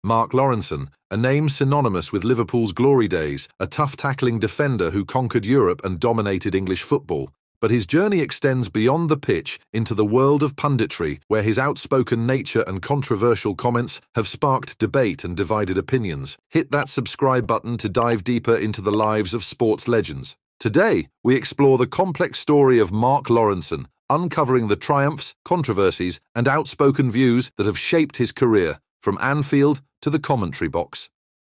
Mark Lawrenson, a name synonymous with Liverpool's glory days, a tough-tackling defender who conquered Europe and dominated English football. But his journey extends beyond the pitch into the world of punditry, where his outspoken nature and controversial comments have sparked debate and divided opinions. Hit that subscribe button to dive deeper into the lives of sports legends. Today, we explore the complex story of Mark Lawrenson, uncovering the triumphs, controversies, and outspoken views that have shaped his career, from Anfield to the commentary box.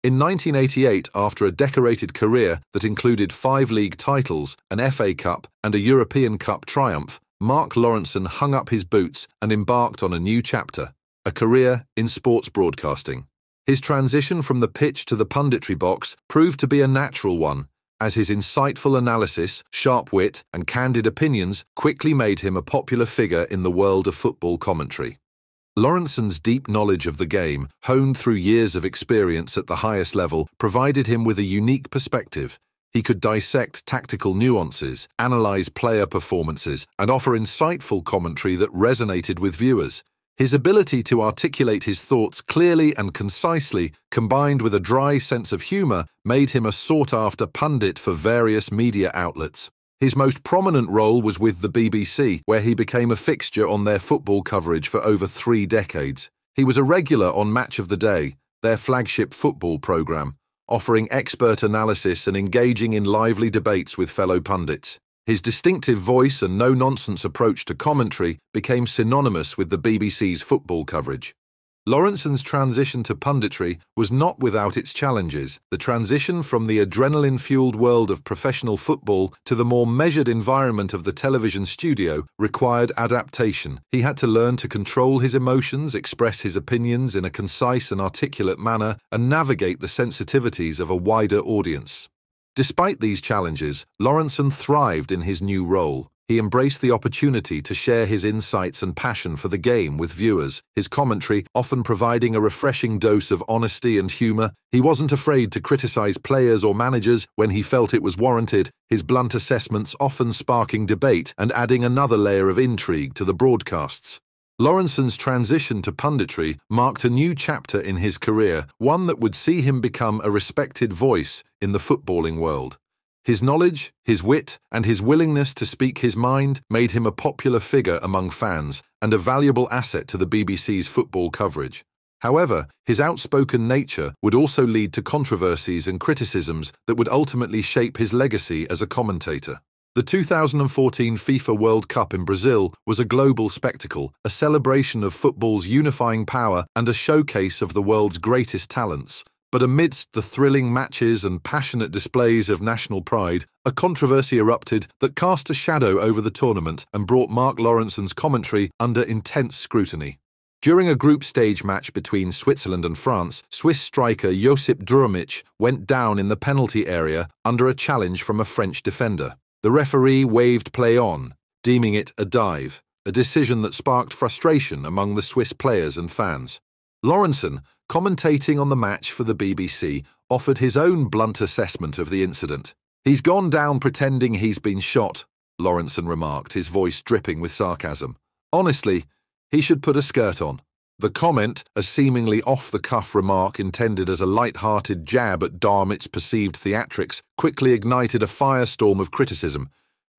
In 1988, after a decorated career that included 5 league titles, an FA Cup, and a European Cup triumph, Mark Lawrenson hung up his boots and embarked on a new chapter, a career in sports broadcasting. His transition from the pitch to the punditry box proved to be a natural one, as his insightful analysis, sharp wit, and candid opinions quickly made him a popular figure in the world of football commentary. Lawrenson's deep knowledge of the game, honed through years of experience at the highest level, provided him with a unique perspective. He could dissect tactical nuances, analyze player performances, and offer insightful commentary that resonated with viewers. His ability to articulate his thoughts clearly and concisely, combined with a dry sense of humor, made him a sought-after pundit for various media outlets. His most prominent role was with the BBC, where he became a fixture on their football coverage for over 3 decades. He was a regular on Match of the Day, their flagship football programme, offering expert analysis and engaging in lively debates with fellow pundits. His distinctive voice and no-nonsense approach to commentary became synonymous with the BBC's football coverage. Lawrenson's transition to punditry was not without its challenges. The transition from the adrenaline-fueled world of professional football to the more measured environment of the television studio required adaptation. He had to learn to control his emotions, express his opinions in a concise and articulate manner, and navigate the sensitivities of a wider audience. Despite these challenges, Lawrenson thrived in his new role. He embraced the opportunity to share his insights and passion for the game with viewers, his commentary often providing a refreshing dose of honesty and humor. He wasn't afraid to criticize players or managers when he felt it was warranted, his blunt assessments often sparking debate and adding another layer of intrigue to the broadcasts. Lawrenson's transition to punditry marked a new chapter in his career, one that would see him become a respected voice in the footballing world. His knowledge, his wit, and his willingness to speak his mind made him a popular figure among fans and a valuable asset to the BBC's football coverage. However, his outspoken nature would also lead to controversies and criticisms that would ultimately shape his legacy as a commentator. The 2014 FIFA World Cup in Brazil was a global spectacle, a celebration of football's unifying power and a showcase of the world's greatest talents. But amidst the thrilling matches and passionate displays of national pride, a controversy erupted that cast a shadow over the tournament and brought Mark Lawrenson's commentary under intense scrutiny. During a group stage match between Switzerland and France, Swiss striker Josip Drmić went down in the penalty area under a challenge from a French defender. The referee waved play on, deeming it a dive, a decision that sparked frustration among the Swiss players and fans. Lawrenson, commentating on the match for the BBC, offered his own blunt assessment of the incident. "He's gone down pretending he's been shot," Lawrenson remarked, his voice dripping with sarcasm. "Honestly, he should put a skirt on." The comment, a seemingly off-the-cuff remark intended as a light-hearted jab at Drmić's perceived theatrics, quickly ignited a firestorm of criticism.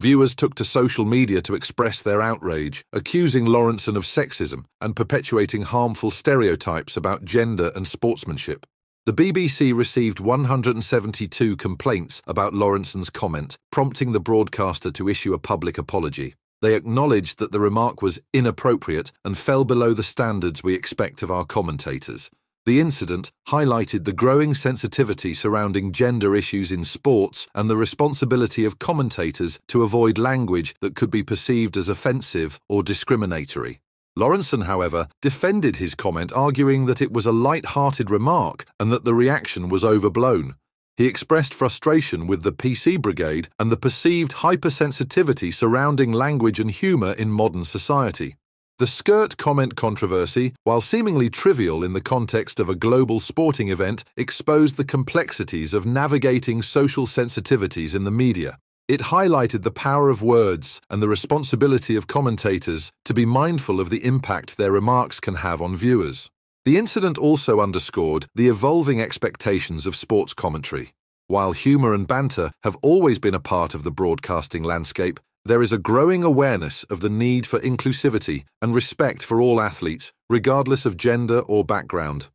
Viewers took to social media to express their outrage, accusing Lawrenson of sexism and perpetuating harmful stereotypes about gender and sportsmanship. The BBC received 172 complaints about Lawrenson's comment, prompting the broadcaster to issue a public apology. They acknowledged that the remark was inappropriate and fell below the standards we expect of our commentators. The incident highlighted the growing sensitivity surrounding gender issues in sports and the responsibility of commentators to avoid language that could be perceived as offensive or discriminatory. Lawrenson, however, defended his comment, arguing that it was a light-hearted remark and that the reaction was overblown. He expressed frustration with the PC Brigade and the perceived hypersensitivity surrounding language and humour in modern society. The skirt comment controversy, while seemingly trivial in the context of a global sporting event, exposed the complexities of navigating social sensitivities in the media. It highlighted the power of words and the responsibility of commentators to be mindful of the impact their remarks can have on viewers. The incident also underscored the evolving expectations of sports commentary. While humour and banter have always been a part of the broadcasting landscape, there is a growing awareness of the need for inclusivity and respect for all athletes, regardless of gender or background.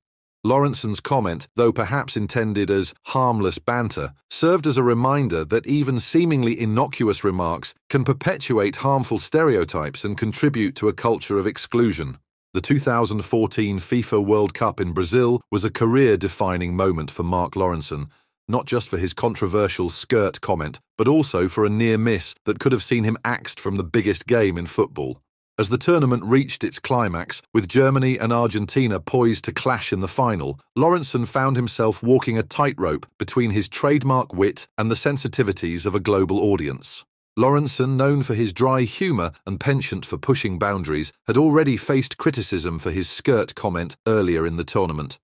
Lawrenson's comment, though perhaps intended as harmless banter, served as a reminder that even seemingly innocuous remarks can perpetuate harmful stereotypes and contribute to a culture of exclusion. The 2014 FIFA World Cup in Brazil was a career-defining moment for Mark Lawrenson, not just for his controversial skirt comment, but also for a near miss that could have seen him axed from the biggest game in football. As the tournament reached its climax, with Germany and Argentina poised to clash in the final, Lawrenson found himself walking a tightrope between his trademark wit and the sensitivities of a global audience. Lawrenson, known for his dry humour and penchant for pushing boundaries, had already faced criticism for his skirt comment earlier in the tournament.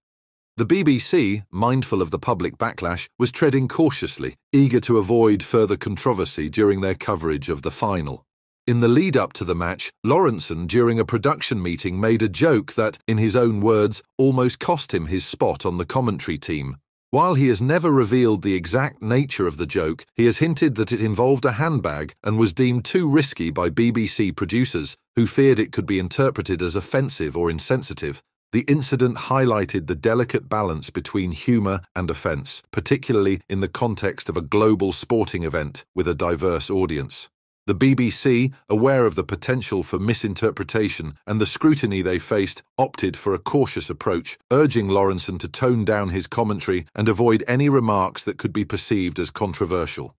The BBC, mindful of the public backlash, was treading cautiously, eager to avoid further controversy during their coverage of the final. In the lead-up to the match, Lawrenson, during a production meeting, made a joke that, in his own words, almost cost him his spot on the commentary team. While he has never revealed the exact nature of the joke, he has hinted that it involved a handbag and was deemed too risky by BBC producers, who feared it could be interpreted as offensive or insensitive. The incident highlighted the delicate balance between humour and offence, particularly in the context of a global sporting event with a diverse audience. The BBC, aware of the potential for misinterpretation and the scrutiny they faced, opted for a cautious approach, urging Lawrenson to tone down his commentary and avoid any remarks that could be perceived as controversial.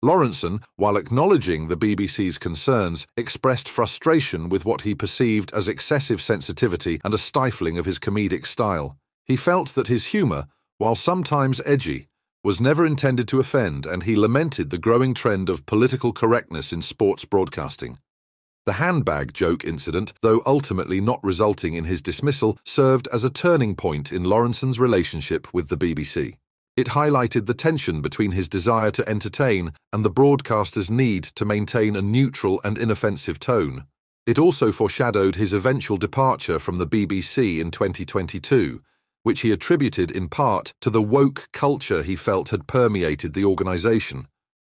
Lawrenson, while acknowledging the BBC's concerns, expressed frustration with what he perceived as excessive sensitivity and a stifling of his comedic style. He felt that his humour, while sometimes edgy, was never intended to offend, and he lamented the growing trend of political correctness in sports broadcasting. The handbag joke incident, though ultimately not resulting in his dismissal, served as a turning point in Lawrenson's relationship with the BBC. It highlighted the tension between his desire to entertain and the broadcaster's need to maintain a neutral and inoffensive tone. It also foreshadowed his eventual departure from the BBC in 2022, which he attributed in part to the woke culture he felt had permeated the organisation.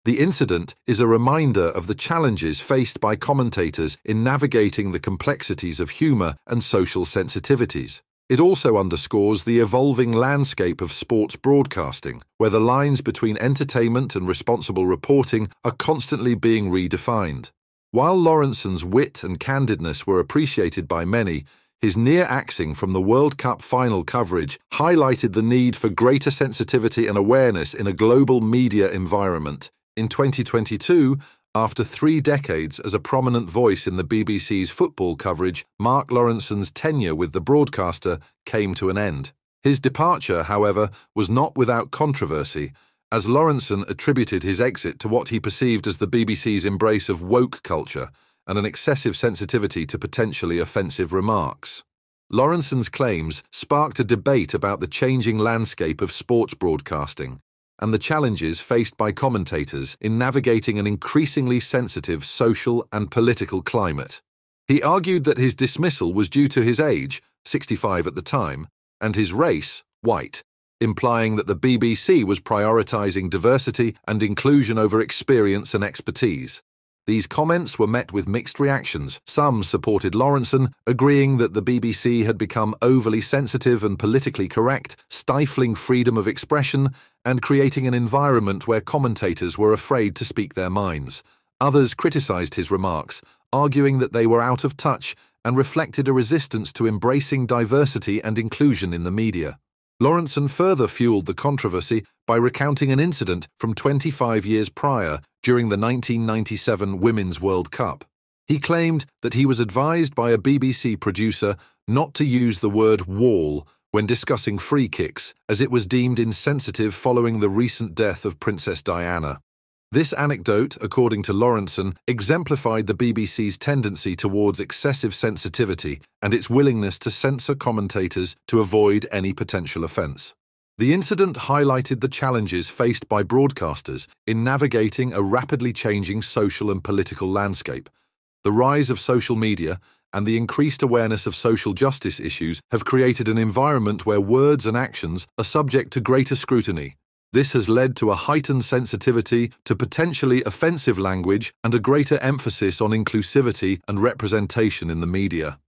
The incident is a reminder of the challenges faced by commentators in navigating the complexities of humour and social sensitivities. It also underscores the evolving landscape of sports broadcasting, where the lines between entertainment and responsible reporting are constantly being redefined. While Lawrenson's wit and candidness were appreciated by many, his near-axing from the World Cup final coverage highlighted the need for greater sensitivity and awareness in a global media environment. In 2022, after 3 decades as a prominent voice in the BBC's football coverage, Mark Lawrenson's tenure with the broadcaster came to an end. His departure, however, was not without controversy, as Lawrenson attributed his exit to what he perceived as the BBC's embrace of woke culture and an excessive sensitivity to potentially offensive remarks. Lawrenson's claims sparked a debate about the changing landscape of sports broadcasting and the challenges faced by commentators in navigating an increasingly sensitive social and political climate. He argued that his dismissal was due to his age, 65 at the time, and his race, white, implying that the BBC was prioritising diversity and inclusion over experience and expertise. These comments were met with mixed reactions. Some supported Lawrenson, agreeing that the BBC had become overly sensitive and politically correct, stifling freedom of expression and creating an environment where commentators were afraid to speak their minds. Others criticised his remarks, arguing that they were out of touch and reflected a resistance to embracing diversity and inclusion in the media. Lawrenson further fueled the controversy by recounting an incident from 25 years prior during the 1997 Women's World Cup. He claimed that he was advised by a BBC producer not to use the word wall when discussing free kicks, as it was deemed insensitive following the recent death of Princess Diana. This anecdote, according to Lawrenson, exemplified the BBC's tendency towards excessive sensitivity and its willingness to censor commentators to avoid any potential offence. The incident highlighted the challenges faced by broadcasters in navigating a rapidly changing social and political landscape. The rise of social media and the increased awareness of social justice issues have created an environment where words and actions are subject to greater scrutiny. This has led to a heightened sensitivity to potentially offensive language and a greater emphasis on inclusivity and representation in the media.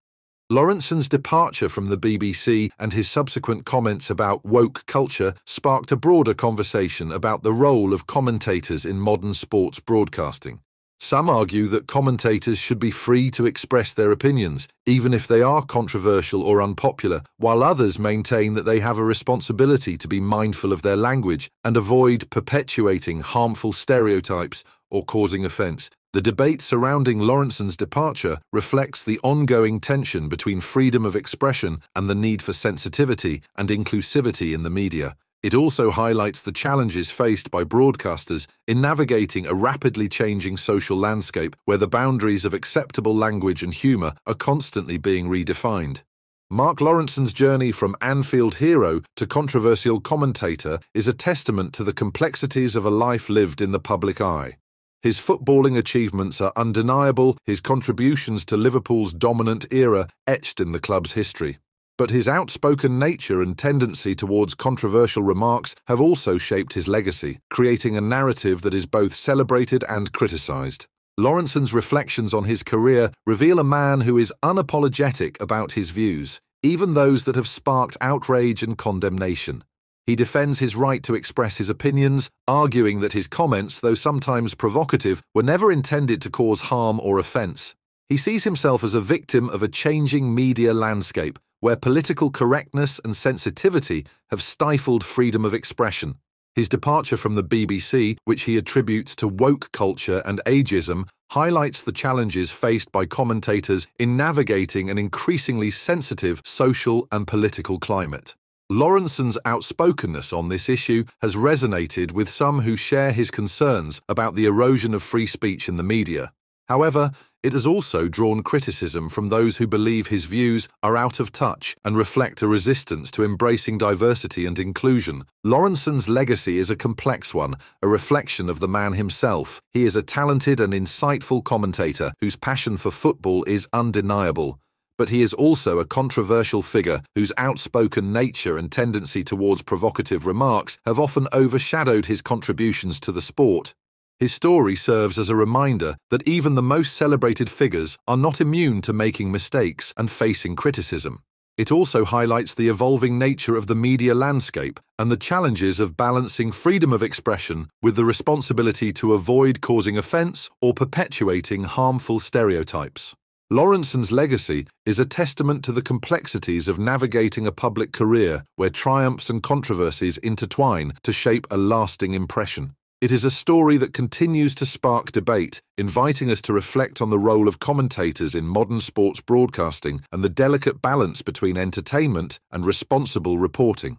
Lawrenson's departure from the BBC and his subsequent comments about woke culture sparked a broader conversation about the role of commentators in modern sports broadcasting. Some argue that commentators should be free to express their opinions, even if they are controversial or unpopular, while others maintain that they have a responsibility to be mindful of their language and avoid perpetuating harmful stereotypes or causing offence. The debate surrounding Lawrenson's departure reflects the ongoing tension between freedom of expression and the need for sensitivity and inclusivity in the media. It also highlights the challenges faced by broadcasters in navigating a rapidly changing social landscape where the boundaries of acceptable language and humour are constantly being redefined. Mark Lawrenson's journey from Anfield hero to controversial commentator is a testament to the complexities of a life lived in the public eye. His footballing achievements are undeniable, his contributions to Liverpool's dominant era etched in the club's history. But his outspoken nature and tendency towards controversial remarks have also shaped his legacy, creating a narrative that is both celebrated and criticised. Lawrenson's reflections on his career reveal a man who is unapologetic about his views, even those that have sparked outrage and condemnation. He defends his right to express his opinions, arguing that his comments, though sometimes provocative, were never intended to cause harm or offence. He sees himself as a victim of a changing media landscape, where political correctness and sensitivity have stifled freedom of expression. His departure from the BBC, which he attributes to woke culture and ageism, highlights the challenges faced by commentators in navigating an increasingly sensitive social and political climate. Lawrenson's outspokenness on this issue has resonated with some who share his concerns about the erosion of free speech in the media. However, it has also drawn criticism from those who believe his views are out of touch and reflect a resistance to embracing diversity and inclusion. Lawrenson's legacy is a complex one, a reflection of the man himself. He is a talented and insightful commentator whose passion for football is undeniable. But he is also a controversial figure whose outspoken nature and tendency towards provocative remarks have often overshadowed his contributions to the sport. His story serves as a reminder that even the most celebrated figures are not immune to making mistakes and facing criticism. It also highlights the evolving nature of the media landscape and the challenges of balancing freedom of expression with the responsibility to avoid causing offence or perpetuating harmful stereotypes. Lawrenson's legacy is a testament to the complexities of navigating a public career where triumphs and controversies intertwine to shape a lasting impression. It is a story that continues to spark debate, inviting us to reflect on the role of commentators in modern sports broadcasting and the delicate balance between entertainment and responsible reporting.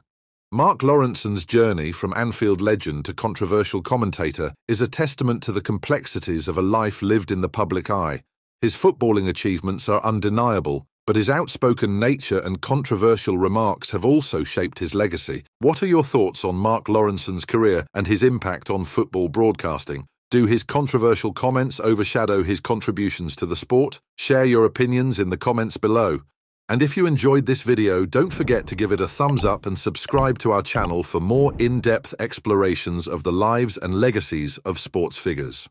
Mark Lawrenson's journey from Anfield legend to controversial commentator is a testament to the complexities of a life lived in the public eye. His footballing achievements are undeniable, but his outspoken nature and controversial remarks have also shaped his legacy. What are your thoughts on Mark Lawrenson's career and his impact on football broadcasting? Do his controversial comments overshadow his contributions to the sport? Share your opinions in the comments below. And if you enjoyed this video, don't forget to give it a thumbs up and subscribe to our channel for more in-depth explorations of the lives and legacies of sports figures.